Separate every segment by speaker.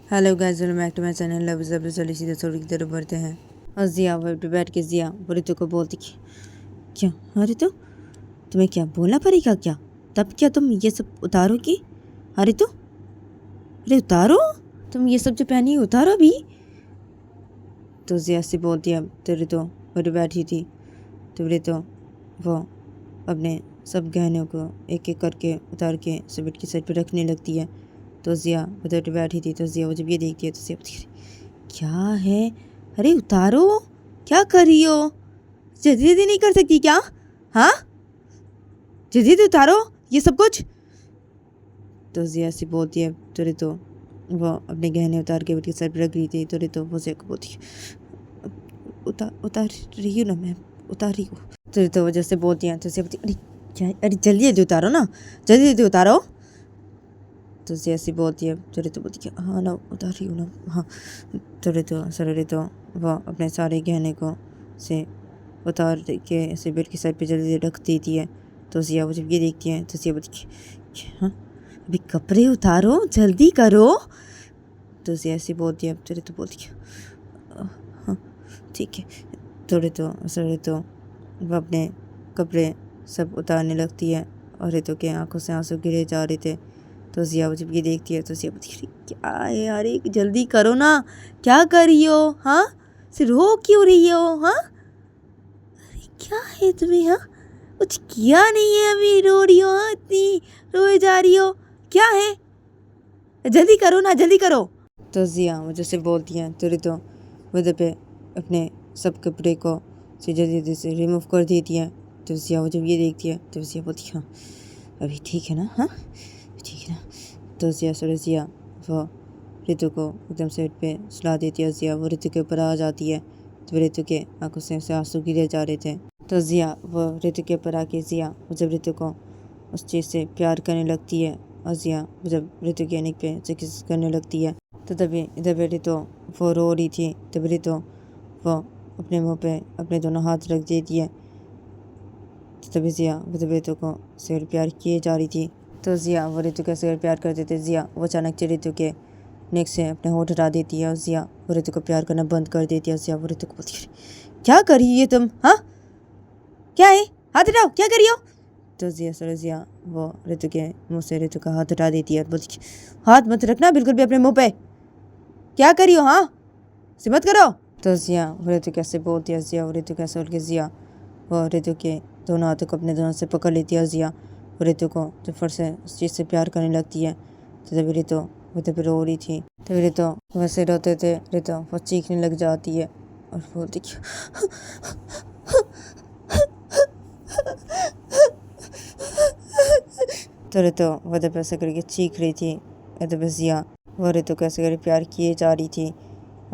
Speaker 1: Hello guys, welcome back to my channel. लव जब चलिए सीधे स्टोरी की तरफ बढ़ते हैं। और जिया वहीं पे बैठ के जिया रितु को बोलती कि क्या, हाँ रितु, तुम्हें क्या बोलना पड़ेगा क्या? तब क्या तुम ये सब उतारोगी? हाँ रितु, अरे उतारो, तुम ये सब जो पहनी है उतारो अभी। तो जिया से बोलती है तो रितु वहीं बैठी थी। तो रितु वो अपने सब गहनों को एक एक करके उतार के बेड की साइड पर रखने लगती है। तो जिया उधर बैठी थी। तो जिया वो जब ये देखती है तो जिया बोलती है क्या है, अरे उतारो, क्या कर रही हो? जल्दी जल्दी नहीं कर सकती क्या? हाँ, जल्दी जल्दी उतारो ये सब कुछ। तो जिया से बोलती है तो रितु वो अपने गहने उतार के बेटी सर पर रख रही थी। तो रितु वो जिया को बोलती है उतार रही हूँ ना मैं, उतार रही हूँ। तो रितु वो जैसे बोलती है तो जिया बोलती अरे क्या, अरे जल्दी जल्दी उतारो ना, जल्दी जल्दी उतारो। तो जैसी बोलती है तो रितु बोलती है हाँ ना, उतार रही हूँ ना, हाँ। तो रितु वो अपने सारे गहने को से उतार के ऐसे बेड की साइड पे जल्दी रख देती है। तो जिया वो जब ये देखती है तो जिया बोलती है हाँ, अभी कपड़े उतारो, जल्दी करो। तो जिया ऐसी बोलती है तो रितु बोलती है हाँ ठीक है। तो रितु वो अपने कपड़े सब उतारने लगती है और रितु के आंखों से आंसू गिरे जा रहे थे। तो जिया जब ये देखती है तो जिया बोलती है क्या है यार, जल्दी करो ना, क्या कर रही हो? हाँ, सिर्फ रो क्यों रही हो? हाँ, अरे क्या है तुम्हें? हाँ, कुछ किया नहीं है अभी रो रही हो? हाँ, इतनी रोए जा रही हो, क्या है? जल्दी करो ना, जल्दी करो। तो जिया वो जैसे बोलती है तो रितु उधर पे अपने सब कपड़े को से जल्दी से रिमूव कर देती है। तो जिया वो जब ये देखती है तो जिया बोलती है हाँ अभी ठीक है ना, हाँ ठीक है ना। तो जिया वो रितु को एकदम से बेड पे सुला देती है। जिया वो रितु के ऊपर आ जाती है। तो रितु के आंखों से आंसू गिरे जा रहे थे। तो जिया वो रितु के ऊपर आके जिया वो जब रितु को उस चीज़ से प्यार करने लगती है और जिया जब रितु के अनेक पे से किस करने लगती है। तो तभी इधर रितु वो रो रही थी। तभी रितु वो अपने मुँह पे अपने दोनों हाथ रख देती है। तभी जिया वो जब रितु को सिर प्यार किए जा रही थी। तो जिया वो रितु के सिर प्यार करते थे। जिया वो अचानक से रितु के नेक से अपने होठ हटा देती है और जिया वो रितु को प्यार करना बंद कर देती है। जिया वो रितु को बोलती है क्या कर रही है तुम? हाँ, क्या है, हाथ हटाओ, क्या कर रही हो? तो जिया वो रितु के मुंह से रितु का हाथ हटा देती है और बोलती है हाथ मत रखना बिल्कुल भी अपने मुंह पे, क्या करी हो? हाँ, से मत करो। तो जिया वो रितु कैसे बोलती है। जिया वो रितु कैसे बोल के जिया वो रितु के दोनों हाथों को अपने दोनों से पकड़ लेती है। जिया वो रितु को जब फिर से उस चीज़ से प्यार करने लगती है। तो तभी रितु वो तभी रो रही थी। तभी रितु वैसे रोते थे रितु वो चीखने लग जाती है और बोलती तो रितु वो तब ऐसे करके चीख रही थी। तब जिया वो रितु को ऐसे करके प्यार किए जा रही थी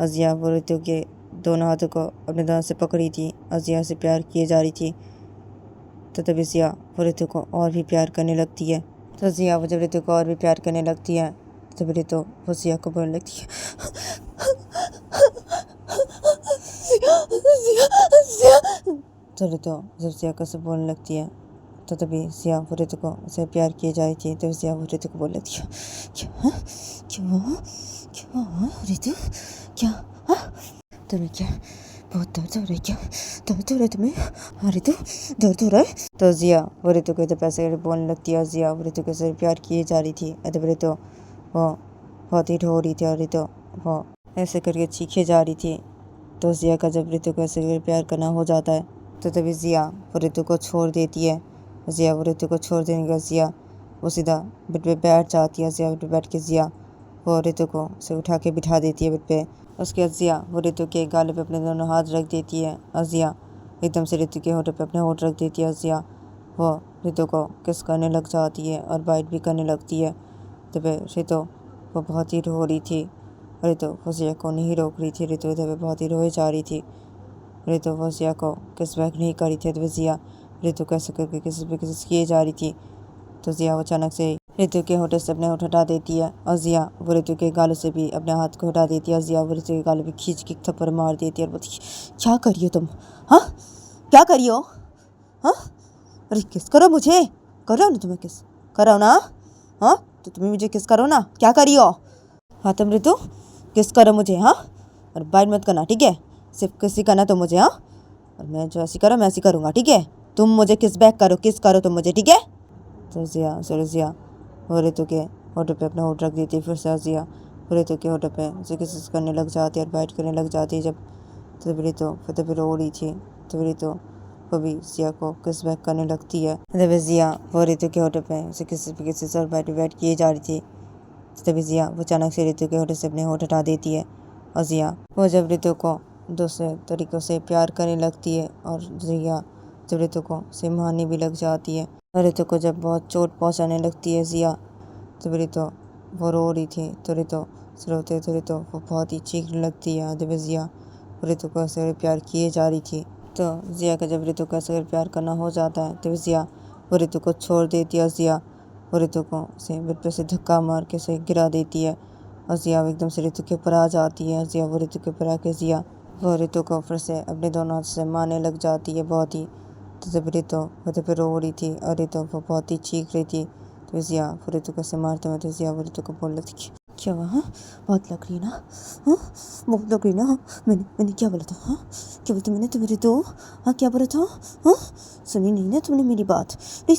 Speaker 1: और जिया वो रितु के दोनों हाथों को अपने दोनों से पकड़ी थी और जिया से प्यार किए जा रही थी। तो तभी जिया वो रितु को और भी प्यार करने लगती है। तो जिया वो जब रितु को और भी प्यार करने लगती है तब रितु वो जिया को बोलने लगती है तो रितु जब जिया को सब बोलने लगती है तो तभी जिया वो रितु को उसे प्यार किए जा रही थी। तो जिया वो रितु को बोलने लगती है क्या, क्यों क्यों रितु, क्या, तुम्हें क्या बहुत दर्द हो रहा है? क्या दर्द हो रहा है तुम्हें? हाँ रितु, दर्द हो रहा है? तो जिया वो रितु को तो पैसे बोलने लगती है। जिया वो रितु के सिर प्यार किए जा रही थी। तब रितु वो बहुत ही रो रही थी और रितु वो ऐसे करके चीखे जा रही थी। तो जिया का जब रितु को ऐसे प्यार करना हो जाता है तो तभी जिया वो रितु को छोड़ देती है। जिया वो रितु को छोड़ देने का जिया वो सीधा बेड पे बैठ जाती है। जिया बेड पे बैठ के जिया वो रितु को से उठा के बिठा देती है बेड पे। उसके बाद जिया वो रितु के गाले पे अपने दोनों हाथ रख देती है और जिया एकदम से रितु के होठ पे अपने होठ रख देती है। जिया वो रितु को किस करने लग जाती है और बाइट भी करने लगती है। तब रितु वो बहुत ही रो रही थी। रितु वो जिया को नहीं रोक रही थी। रितु तब बहुत ही रोए जा रही थी। रितु वो जिया को किस बैक नहीं करी थी। तब जिया रितु कैसे करके किसी पे किसी किए जा रही थी। तो जिया वो अचानक से रितु के होठे से अपने होठ हटा देती है और जिया वो रितु के गालों से भी अपने हाथ को हटा देती है। और जिया वो रितु के गालों पे खींच के थप्पड़ मार देती है और बोलती क्या करियो तुम? हाँ, क्या करियो? हाँ, अरे किस करो मुझे, करो ना तुम्हें किस करो ना, हाँ तो तुम्हें मुझे किस करो ना, क्या करियो? हाँ तुम ऋतु किस करो मुझे, हाँ, और बाइट मत करना, ठीक है, सिर्फ किसी करना तो मुझे, हाँ, और मैं जो ऐसी करो मैं ऐसी करूँगा, ठीक है, तुम मुझे किस बैक करो, किस करो तुम मुझे, ठीक है। तो जिया जिया वो ऋतु के होठों पे अपना होठ रख देती है, फिर से जिया वो ऋतु के होठों पे उसे किस करने लग जाती है और बाइट करने लग जाती है। जब तब ऋतु फिर तभी रो रही थी, तब ऋतु वो भी जिया को किस बैक करने लगती है। तभी जिया वो ऋतु के होठों पे उसे किसी से और बाइट किए जा रही थी। तभी जिया वो अचानक से ऋतु के होठों से अपने होठ हटा देती है और जिया वो जब ऋतु को दूसरे तरीक़ों से प्यार करने लगती है और जिया जब ऋतु को उसे मारने भी लग जाती है और ऋतु को जब बहुत चोट पहुंचाने लगती है जिया, तब ऋतु वो रो रही थी तो ऋतु रोते तो ऋतु वो बहुत ही चीखने लगती है। जब जिया ऋतु को ऐसे प्यार किए जा रही थी तो जिया का जब ऋतु को ऐसे प्यार करना हो जाता है तब जिया वो ऋतु को छोड़ देती है। जिया वो ऋतु को से बेड पे से धक्का मार के से गिरा देती है और जिया एकदम से ऋतु के ऊपर आ जाती है। जिया वो ऋतु के ऊपर आके जिया वो ऋतु को फिर से अपने दोनों हाथ से मारने लग जाती है बहुत ही। तो जब ऋतु वहाँ पे रो रही थी और ऋतु वो बहुत ही चीख रही थी तो जिया वो ऋतु को से मारते हुए तो जिया वो ऋतु को बोल रही थी, क्या हुआ, हाँ, बहुत लग रही है ना, हाँ, बहुत लग रही है ना, मैंने क्या बोला था, हाँ, क्या बोलते मैंने तुम्हें ऋतु, हाँ, क्या बोला था, हाँ, सुनी नहीं ना तुमने मेरी बात, नहीं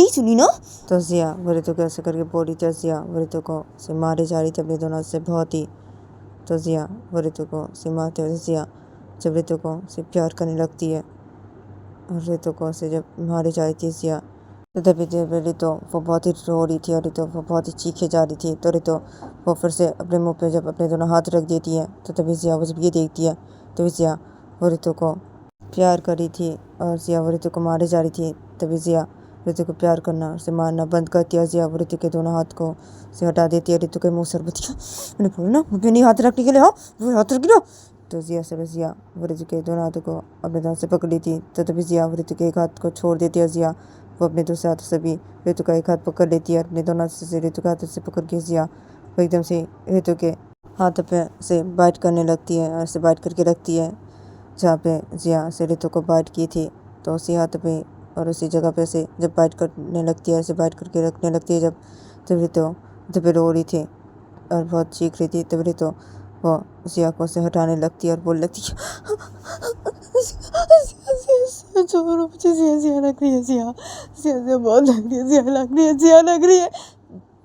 Speaker 1: सुनी ना। तो जिया वो ऋतु को ऐसे करके बोल रही थी। जिया वो ऋतु को से मारे जा रही थी अपने दोनों से बहुत ही। तो जिया वो ऋतु को से मारते हुए जिया जब ऋतु को से प्यार करने लगती है और ऋतु को से जब मारी जा रही थी जिया, तो तभी ऋतु वो बहुत ही रो रही थी और ऋतु वो बहुत ही चीखे जा रही थी। तो ऋतु वो फिर से अपने मुंह पे जब अपने दोनों हाथ रख देती है तो तभी जिया वो जब ये देखती है तो जिया वो ऋतु को प्यार कर रही थी और जिया वो ऋतु को मारे जा रही थी। तभी जिया ऋतु को प्यार करना उसे मारना बंद करती है। जिया वो ऋतु के दोनों हाथ को से हटा देती है। ऋतु के मुँह से मैंने बोला ना मुझे नहीं हाथ रखने के लिए, हाँ, हाथ रख लो। तो जिया वो ऋतु के दोनों हाथों को अपने हाथ से पकड़ ली थी। तो तभी जिया वो ऋतु के एक हाथ को छोड़ देती है। जिया वो अपने दूसरे हाथ से भी ऋतु का एक हाथ पकड़ लेती है और अपने दोनों हाथ से ऋतु के हाथ से पकड़ के जिया वो एकदम से ऋतु के हाथों पे से बाइट करने लगती है और ऐसे बाइट करके रखती है जहाँ पे जिया से ऋतु को बाइट की थी। तो उसी हाथ पे और उसी जगह पे से जब बाइट करने लगती है, ऐसे बाइट करके रखने लगती है जब ऋतु जब रो रही थी और बहुत चीख रही थी तब ऋतु वो जिया को से हटाने लगती है और बोल लगती है, छोड़ो मुझे, जिया लग रही है, जिया बहुत लग रही है, जिया लग रही है।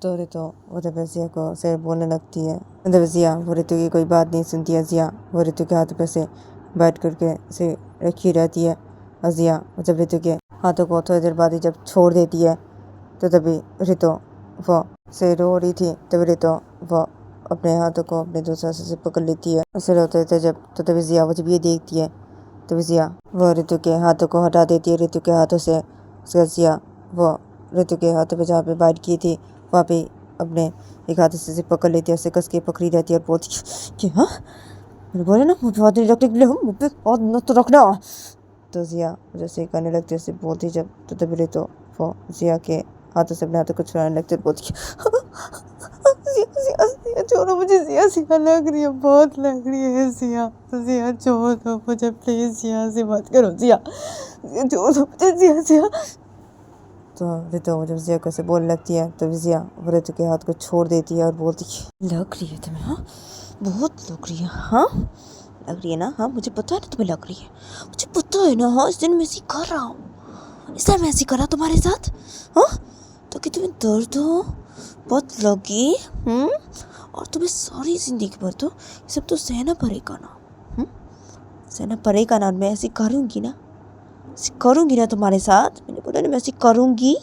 Speaker 1: तो ऋतु वो जब जिया को से बोलने लगती है जब जिया वो ऋतु की कोई बात नहीं सुनती है। जिया वो ऋतु के हाथ पे से बैठ करके से रखी रहती है और जिया जब ऋतु के हाथों को थोड़ी देर बाद ही जब छोड़ देती है तो तभी ऋतु वो से रो रही थी। तभी ऋतु वो अपने हाथों को अपने दूसरे से पकड़ लेती है उसे रोते थे जब। तो तभी जिया वो जब ये देखती है तभी जिया वो ऋतु के हाथों को हटा देती है। ऋतु के हाथों से जिया वो ऋतु के हाथों पे जहाँ पे बाइट की थी वहाँ पे अपने एक हाथ से पकड़ लेती है, उसे कस के पकड़ी रहती है और बोलती कि हाँ, मैंने बोला ना मुझे हाथ नहीं रखने के लिए, मुझ पे हाथ न तो रखना। तो जिया जैसे करने लगती है उसे बोलती जब। तो तभी ऋतु वो जिया के हाथों से अपने हाथों को छुड़ाने लगती है, बोलती जिया छोड़ो मुझे, जिया लग रही है, बहुत लग रही है जिया छोड़ दो मुझे प्लीज, जिया से बात करो, जिया छोड़ दो मुझे, जिया। तो ऋतु जब जिया को से बोलने लगती है तो जिया वो ऋतु के हाथ को छोड़ देती है और बोलती लग रही है तुम्हें, हाँ, बहुत लग रही है, हाँ, लग रही है ना, हाँ, मुझे पता है ना तुम्हें लग रही है, मुझे पता है ना, हाँ, इस दिन मैं ऐसी कर रहा हूँ, इस टाइम मैं ऐसी करा तुम्हारे साथ, हाँ, ताकि तुम्हें दर्द हो, बहुत लगी, और तुम्हें सारी जिंदगी भर तो ये सब तो सहना पड़ेगा ना, सहना पड़ेगा ना, मैं ऐसी करूँगी ना, करूँगी ना तुम्हारे साथ, मैंने बोला ना मैं ऐसी करूँगी,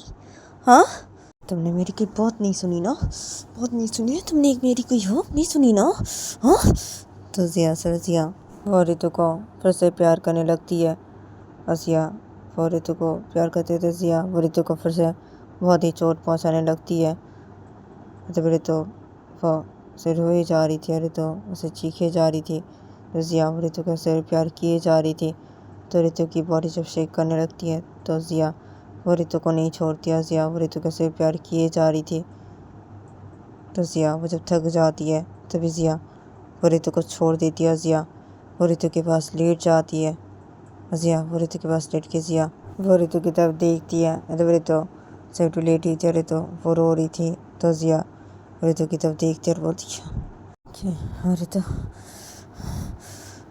Speaker 1: हाँ, तुमने मेरी कोई बात नहीं सुनी ना, बहुत नहीं सुनी है तुमने, मेरी कोई हो नहीं सुनी ना, हाँ। तो जिया वो ऋतु को फिर से प्यार करने लगती है और जिया वो ऋतु को प्यार करते थे। जिया वो ऋतु को फिर से बहुत ही चोट पहुंचाने लगती है। जब ऋतु वो उसे रोए जा रही थी, ऋतु उसे चीखे जा रही थी, तो जिया वो ऋतु को से प्यार किए जा रही थी। तो ऋतु की बॉडी जब शेक करने लगती है तो जिया वो ऋतु को नहीं छोड़ती है। जिया वो ऋतु को से प्यार किए जा रही थी। तो जिया वो जब थक जाती है तभी जिया वो ऋतु को छोड़ देती है। जिया वो ऋतु के पास लेट जाती है। जिया वो ऋतु के पास लेट के जिया वो ऋतु की तरफ देखती है। जब ऋतु से लेटी थी, ऋतु वो रो रही थी, तो जिया ऋतु की तरफ देखती है और बोलती है क्या? हाँ रितु,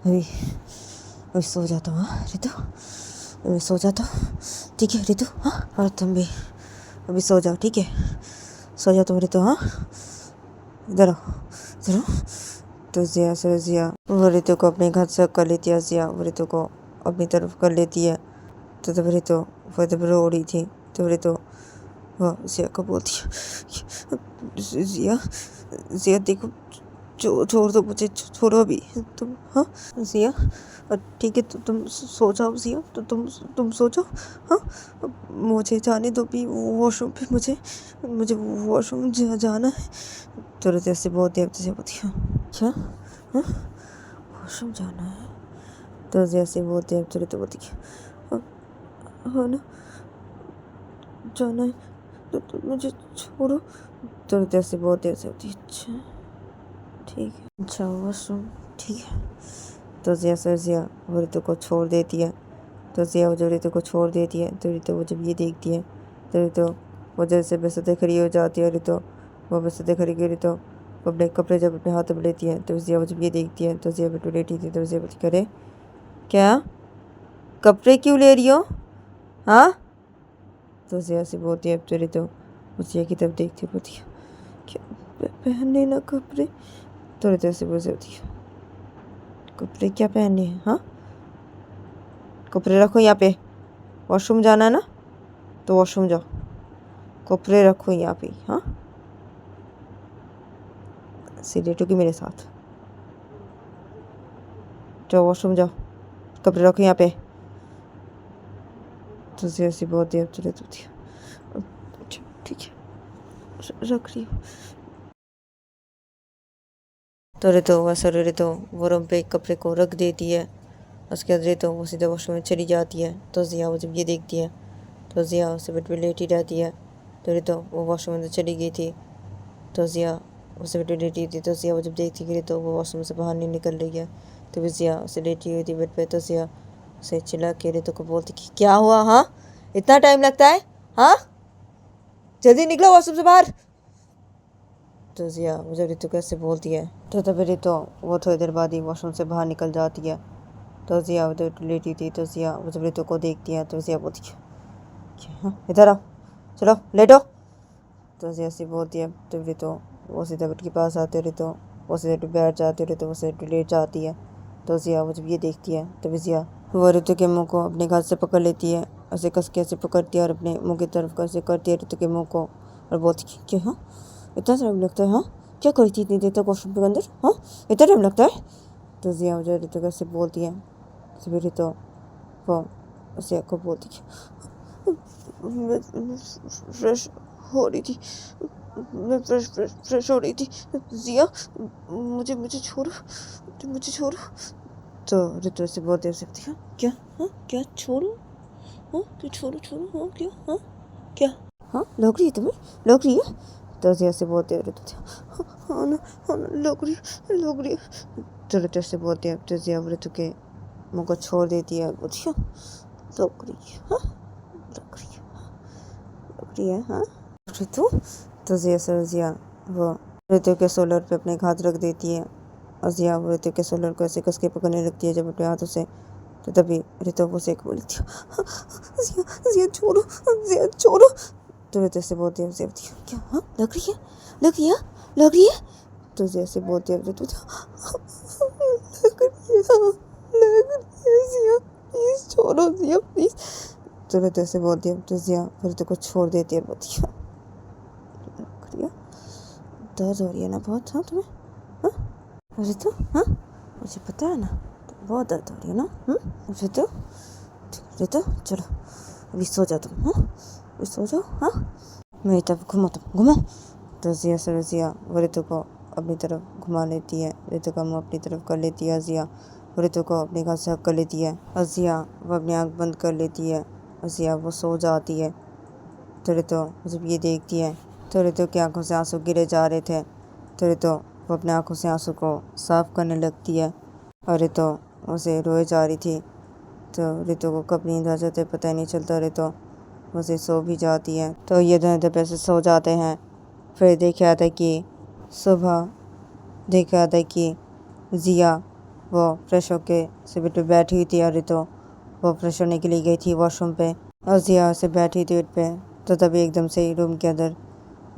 Speaker 1: अभी अभी सो जाता हूँ। हाँ रितु, अभी सो जाता हूँ, ठीक है रितु? हाँ, और तुम भी अभी सो जाओ, ठीक है? सो जाओ तुम रितु। हाँ, इधर आओ, इधर आओ। तो जिया वो रितु को अपने घर से कर लेती है। जिया वो रितु को अपनी तरफ कर लेती है। तो तब रितु वो तब रो रही थी। तो रितु वो जिया को बोलती है, जिया जिया देखो, छोड़ दो मुझे, छोड़ो अभी तुम। हाँ जिया, ठीक है, तो तुम सो जाओ जिया, तो तुम सो जाओ। हाँ, मुझे जाने दो भी वॉशरूम पे, मुझे वॉशरूम जाना है। तो रितु ऐसे बहुत देर से बोलती है, क्या? हाँ, वॉशरूम जाना है? तो जैसे बहुत देर से रितु बोलती है, हाँ ना, जाना है, तो मुझे छोड़ो। तो रितु ऐसे बहुत देर से होती है, अच्छा ठीक है, अच्छा वॉशरूम, ठीक है। तो जिया वो रितु को छोड़ देती है। तो जिया जब रितु को छोड़ देती है, तो रितु वो जब ये देखती है, तो रितु वो जैसे बेसते खड़ी हो जाती है। रितु वो बेसते खड़ी गई, रितु वो अपने कपड़े जब अपने हाथों में लेती है, तो जिया वो जब ये देखती है, तो जिया बिल्कुल लेटी थी। तो जिया बोलती, करे क्या, कपड़े क्यों ले रही हो? हाँ, तो जिया से बोलती है। तो रितु उस जिया की तरफ देखती बोलती है, क्या पहनने ना कपड़े? तो रितु से बोलती है, कपड़े क्या पहनने हैं? हाँ, कपड़े रखो यहाँ पे, वॉशरूम जाना है ना, तो वॉशरूम जाओ, कपड़े रखो यहाँ पे। हाँ, लेटोगी मेरे साथ, जाओ वॉशरूम जाओ, कपड़े रखो यहाँ पे। तो ऐसी बहुत देर चले तो थी, अच्छा ठीक है, रख रही हूँ। तो रितु वो रूम पे कपड़े को रख देती है। उसके बाद रितु वो सीधे वॉशरूम में चली जाती है। तो जिया वो जब ये देखती है, तो जिया उसे बेड पे लेटी रहती है। तो रितु वो वॉशरूम में चली गई थी। तो जिया उसे बेड पे लेटी थी। तो जिया वो जब देखती कि रितु वो वॉशरूम से बाहर नहीं निकल रही है, तो भी जिया उसे लेटी हुई थी बेड पे। तो जिया उसे चिल्ला के रितु को बोलती कि क्या हुआ? हाँ, इतना टाइम लगता है? हाँ, जल्दी निकलो वॉशरूम से बाहर। तो जिया वो जब रितु कैसे बोलती है, तो तभी रितु वो थोड़ी देर बाद ही वॉशरूम से बाहर निकल जाती है। तो जिया उधर लेटी थी। तो जिया वो जब रितु को देखती है, तो जिया बोलती है, हाँ इधर आओ, चलो लेटो। तो जिया से बोलती है। तो रितु वो सीधे बेड के पास आती है। रितु वो सीधे बैठ जाती है। रितु वो सीधे लेट जाती है। तो जिया वो जब ये देखती है, तभी जिया वो रितु के मुंह को अपने हाथ से पकड़ लेती है, ऐसे कस के ऐसे पकड़ती है और अपने मुंह की तरफ कैसे करती है रितु के मुंह को, और बोलती है, क्या? हाँ, इतना टाइम लगता है? हाँ, क्या करी थी इतनी देर तक वॉशरूम के अंदर? हाँ, इतना टाइम लगता है? तो जिया मुझे रितु कैसे बोलती है। तभी रितु वो जिया को बोलती है, मैं फ्रेश हो रही थी, मैं फ्रेश हो रही थी। जिया, मुझे छोड़ो, मुझे छोड़ो। तो रितु से बहुत देर सकती है, क्या? हाँ, क्या छोड़ो? हाँ, क्या छोड़ो? हाँ, क्या? हाँ, क्या? हाँ, लग रही है तुम्हें? लग रही है? तो जिया से बहुत देर रितु थी, हाँ ना, लग रही है। तो रितु से बहुत देर तो जिया रितु के मुँह को छोड़ देती है। बोलती है, लग रही है? हाँ, लग रही है? हाँ रितु। तो जिया वो रितु के सोलर पे अपने हाथ रख देती है, और जिया वो रितु के सोलर को ऐसे कस के पकड़ने लगती है जब अपने हाथों से। तो तभी रितु वो से बोलती है, जिया छोड़ो। तो रितु से बोलती है, क्या? हाँ, लग रही है? तो जिया से बोलती है रितु, लग रही है जिया, प्लीज छोड़ो जिया, प्लीज। तो रितु से बोलती है। तो जिया रितु को छोड़ देती है। बोलती है, दर्द हो रही है ना बहुत? हाँ तुम्हें? हाँ रितु? हाँ, मुझे पता है ना, तो बहुत दर्द हो रही है ना? रितु चलो अभी सो जाओ तुम। हाँ, अभी सो जाओ। हाँ, मेरी तरफ घुमो। तो जिया वो रितु को अपनी तरफ घुमा लेती है। रितु का मुँह अपनी तरफ कर लेती है। जिया वो रितु को अपने हाथ से हक कर लेती है, और जिया वो अपनी आँख बंद कर लेती है, और जिया वो सो जाती है। तो रितु जब ये देखती है, तो रितु की आंखों से आंसू गिरे जा रहे थे। तो रितु वो अपने आंखों से आंसू को साफ करने लगती है, और रितु उसे रोए जा रही थी। तो रितु को कब नींद आ जाते पता ही नहीं चलता। रितु उसे सो भी जाती है। तो ये दोनों जब ऐसे सो जाते हैं, फिर देखा जाता है कि सुबह देखा था कि जिया वो फ्रेश होके से बेड पे बैठी हुई थी और रितो वो फ्रेश होने के लिए गई थी वॉशरूम पे और जिया से बैठी थी बेड पे। तो तभी एकदम से रूम के अंदर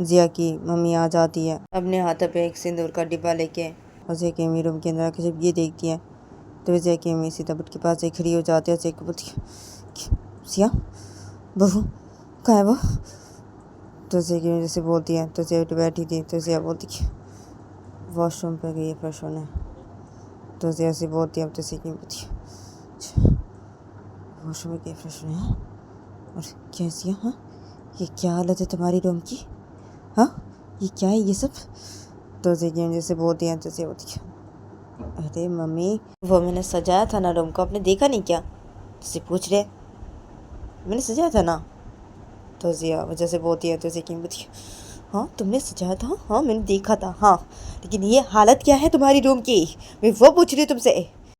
Speaker 1: जिया की मम्मी आ जाती है अपने हाथों पे एक सिंदूर का डिब्बा लेके और जिया की मम्मी रूम के अंदर आके जब ये देखती है तो जिया की मम्मी सीधा बेड के पास से खड़ी हो जाती है। जिया को बोलती है जिया बहू कहाँ है वो। तो जिया की मम्मी जैसे बोलती है तो जिया बैठी थी तो जिया बोलती है वॉशरूम पे गई है फ्रेश होने। तो जिया से बोलती है अब तो जिया की बोलती है वॉशरूम में गई फ्रेश होने और क्या जिया हाँ ये क्या हालत है तुम्हारी रूम की हाँ ये क्या है ये सब। तो जिया की मम्मी जैसे बोलती है तो जिया बोलती है अरे मम्मी वो मैंने सजाया था ना रूम को आपने देखा नहीं क्या तुझसे पूछ रहे मैंने सजाया था ना। तो जिया जैसे बोलती है तो जिया की मम्मी बोलती है हाँ तुमने सजाया था हाँ मैंने देखा था हाँ लेकिन ये हालत क्या है तुम्हारी रूम की मैं वो पूछ रही हूँ तुमसे।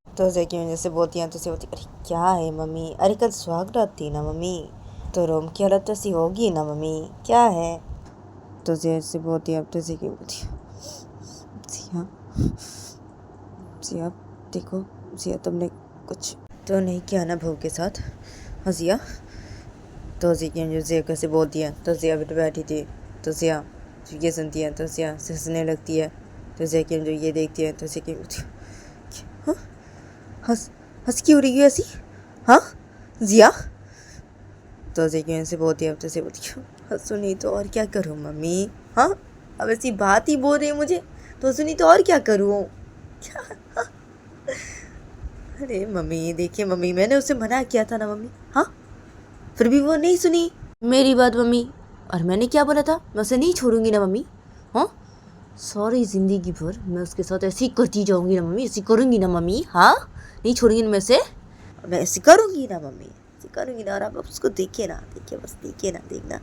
Speaker 1: तो जिया की मम्मी जैसे बोलती हैं तो जिया बोलती अरे क्या है मम्मी अरे कल सुहाग रात थी ना मम्मी तो रूम की हालत तो ऐसी होगी ना मम्मी क्या है। तो जिया से बोलती है अब तो जिया की बोलती है जिया जिया देखो जिया तुमने कुछ तो नहीं किया ना बहू के साथ हाँ जिया। तो जिया कैसे बोलती है तो जिया बेटे बैठी थी तो जिया ये सुनती है तो जिया से हंसने लगती है। तो जिया की जो ये देखती है तो जिया की बोलती है हाँ हंस हंस क्यों रही है ऐसी हाँ जिया। तो जिया की से बोलती है अब तो जिया बोलती है हंसो नहीं तो और क्या करूँ मम्मी हाँ अब ऐसी बात ही बोल रही है मुझे तो सुनी तो और क्या करूँ क्या। अरे मम्मी देखिए मम्मी मैंने उसे मना किया था ना मम्मी हाँ फिर भी वो नहीं सुनी मेरी बात मम्मी और मैंने क्या बोला था मैं उसे नहीं छोड़ूंगी ना मम्मी हाँ सारी ज़िंदगी भर मैं उसके साथ ऐसी करती जाऊंगी ना मम्मी ऐसी करूंगी ना मम्मी हाँ नहीं छोड़ूंगी ना मैं ऐसी करूंगी ना मम्मी ऐसी करूंगी ना और आप उसको देखिए ना देखिए बस देखिए ना देखना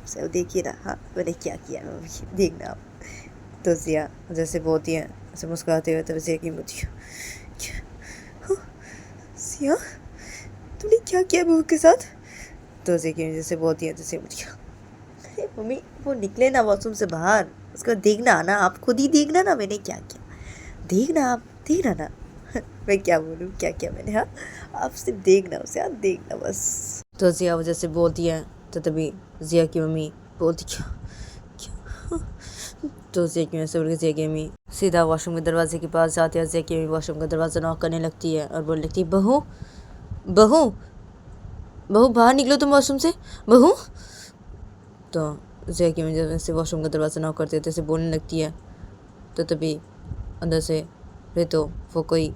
Speaker 1: उसे देखिए ना हाँ मैंने क्या किया मम्मी देखना आप। तो जिया जैसे बोलती हैं ऐसे मुस्कुराते हुए तो जिया की बोलती है जिया तुमने क्या किया बहू के साथ। तो जिया की जैसे बोलती है तो जिया बोलती है अरे मम्मी वो निकले ना वॉशरूम से बाहर उसको देखना ना आप खुद ही देखना ना मैंने क्या किया देखना आप देखना ना मैं क्या बोलूँ क्या किया मैंने हाँ आप सिर्फ देखना उसे हाँ देखना बस। तो जिया वजह से बोलती है तो तभी जिया की मम्मी बोलती क्या तो जिया की वजह से जिया की मम्मी सीधा वॉशरूम के दरवाजे के पास जाती है। जिया की मम्मी वॉशरूम का दरवाज़ा नॉक करने लगती है और बोलने लगती है बहू बहू बहू बाहर निकलो तुम वॉशरूम से बहू। तो जिया की वजह से वॉशरूम का दरवाज़ा नॉक करते थे बोलने लगती है। तो तभी अंदर से रितो वो कोई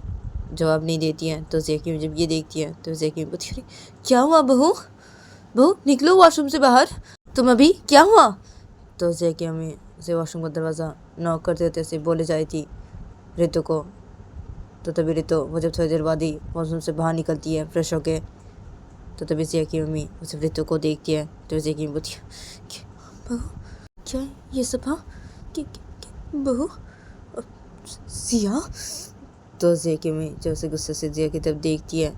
Speaker 1: जवाब नहीं देती है। तो जिया की जब ये देखती है तो जिया की बोलती है क्या हुआ बहू बहू निकलो वॉशरूम से बाहर तुम अभी क्या हुआ। तो जिया की मम्मी से वॉशरूम का दरवाज़ा नॉक करते थे से बोले जाई थी रितो को। तो तभी रितो वो जब थोड़ी देर बाद ही वॉशरूम से बाहर निकलती है फ्रेश होके। तो तभी जिया की मम्मी उसे रितो को देखती है। तो जिया की बोलती है बहू क्या ये सब हाँ बहू जिया। तो जिया की मम्मी जब उसे गुस्से से जिया की तरफ देखती है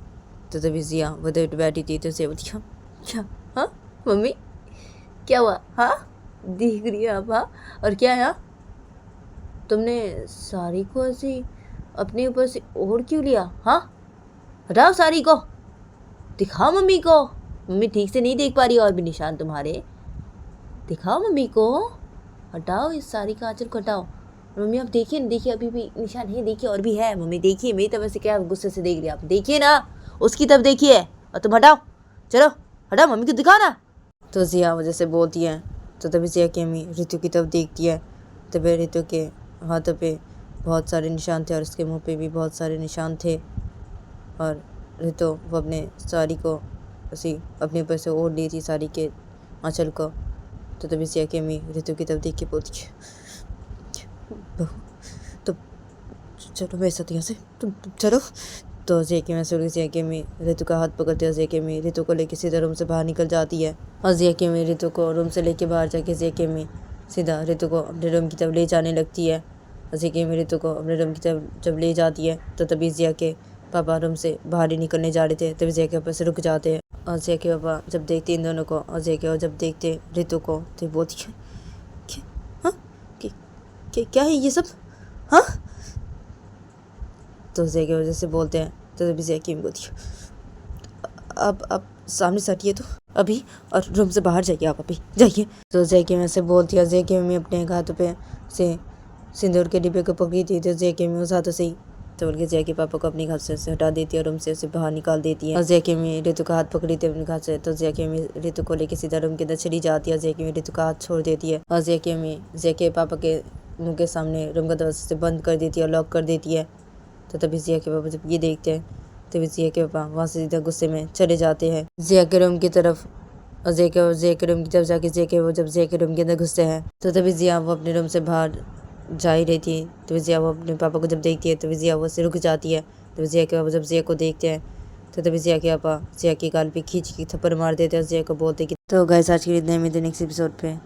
Speaker 1: तो तभी जिया बदल बैठी थी तो जिया बोलती क्या हाँ मम्मी क्या हुआ हाँ देख रही है आप हाँ और क्या है हाँ तुमने साड़ी को ऐसे अपने ऊपर से ओढ़ क्यों लिया हाँ हटाओ साड़ी को दिखाओ मम्मी को मम्मी ठीक से नहीं देख पा रही और भी निशान तुम्हारे दिखाओ मम्मी को हटाओ इस साड़ी का आंचल को हटाओ। मम्मी आप देखिए ना देखिए अभी भी निशान है देखिए और भी है मम्मी देखिए मेरी तरफ से क्या गुस्से से देख रही आप देखिए ना उसकी तरफ देखिए और तुम हटाओ चलो हटाओ मम्मी को दिखाओ ना। तो जिया वजह से बोलती है तो तभी जिया की मम्मी ऋतु की तरफ देखती है। तभी ऋतु के हाथों पे बहुत सारे निशान थे और उसके मुंह पे भी बहुत सारे निशान थे और ऋतु वो अपने साड़ी को ऐसी अपने ऊपर से ओढ़ ली थी साड़ी के आंचल को। तो तभी जिया की मम्मी ऋतु की तरफ देख के बोलती है बहू तो चलो मेरे साथ यहाँ से तुम चलो। तो जिया की मम्मी जिया की मम्मी ऋतु का हाथ पकड़ते हैं। जिया की मम्मी ऋतु को लेकर सीधा रूम से बाहर निकल जाती है और जिया की मम्मी ऋतु को रूम से लेके बाहर जाके जिया की मम्मी सीधा ऋतु को अपने रूम की तरफ ले जाने लगती है। जिया की मम्मी ऋतु को अपने रूम की तरफ जब ले जाती है तो तभी जिया के पापा रूम से बाहर ही निकलने जा रहे थे। तभी जिया के पापा से रुक जाते हैं और जिया के पापा जब देखते इन दोनों को और जिया के जब देखते ऋतु को तो बोलती है हाँ क्या है ये सब हाँ। तो जिया की वजह से बोलते हैं। तो तभी जिया की बोलती है, अब सामने से हटिए तो अभी, और रूम से बाहर जाइए आप अभी, जाइए। तो जिया की मैं से बोलती है। जिया की मम्मी अपने हाथों पे से सिंदूर के डिब्बे को पकड़ी थी। तो जिया की मम्मी उस हाथों से ही तो उनके जिया के पापा को अपनी घर से हटा देती है और रूम से उसे बाहर निकाल देती है। और जिया की मम्मी ऋतु का हाथ पकड़ी थी अपने घर से। तो जिया की मम्मी ऋतु को लेकर सीधा रूम के अंदर चली जाती है। जिया की मम्मी ऋतु का हाथ छोड़ देती है और जिया की मम्मी जिया के पापा के मुंह के सामने रूम का दरवाजा से बंद कर देती है और लॉक कर देती है। तो तभी जिया के पापा जब ये देखते हैं तभी जिया के पापा वहाँ से सीधा गुस्से में चले जाते हैं जिया के रूम की तरफ। और जिया के रूम की तरफ जाके जब जिया के रूम के अंदर घुसते हैं तो तभी जिया वो अपने रूम से बाहर जा ही रही थी। तो जिया वो अपने पापा को जब देखती है तभी जिया वो से रुक जाती है। तो जिया के पापा जब जिया को देखते हैं तो तभी जिया के पापा जिया की गाल पे खींच के थप्पड़ मार देते हैं और जिया को बोलते कि तो गाइस आज के लिए इतने में नेक्स्ट एपिसोड पे